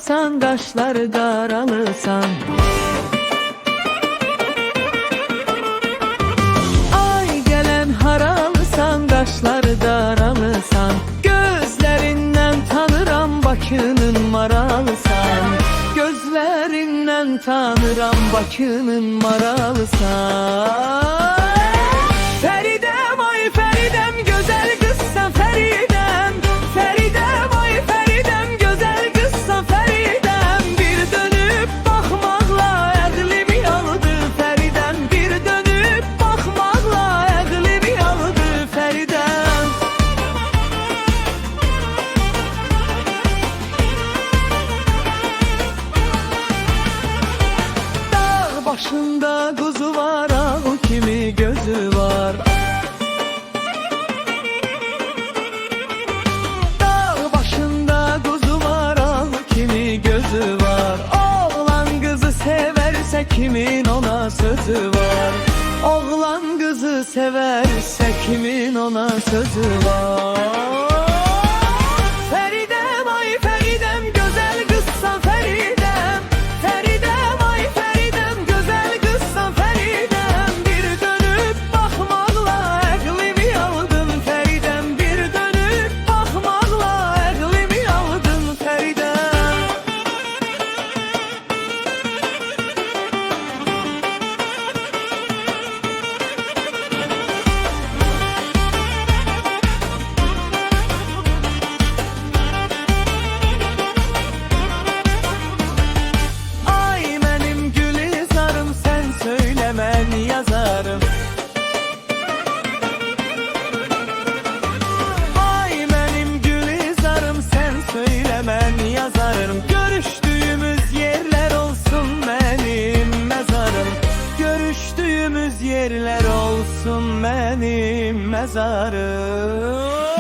haralısan, qaşları qaralısan. Ay gələn haralısan, qaşları qaralısan. Gözlərindən tanıram Bakının maralısan. Gözlərindən tanıram Bakının maralısan. Feridem ay Feridem, gözəl qızsan Feridem. Feridem ay Feridem, gözəl qızsan Feridem. Bir dönüp baxmaqla əqlimi aldı Feridem. Bir dönüp baxmaqla əqlimi aldı Feridem. Dağ başında quzu var, ağ kimi gözü var. Dağ başında kuzu var, ağ kimi gözü var. Oğlan kızı severse kimin ona sözü var. Oğlan kızı severse kimin ona sözü var. Feridem ay Feridem, güzel kızsan Feridem. Feridem ay Feridem, güzel kızsan Feridem. Bir dönüp bakmakla əqlimi aldın Feridem. Bir dönüp bakmakla əqlimi aldın Feridem. Ay mənim gülizarım, sen söyle mən yazarım. Ay mənim gülizarım, sen söyle mən yazarım. Görüştüğümüz yerler olsun benim mezarım. Görüştüğümüz yerler olsun benim mezarım.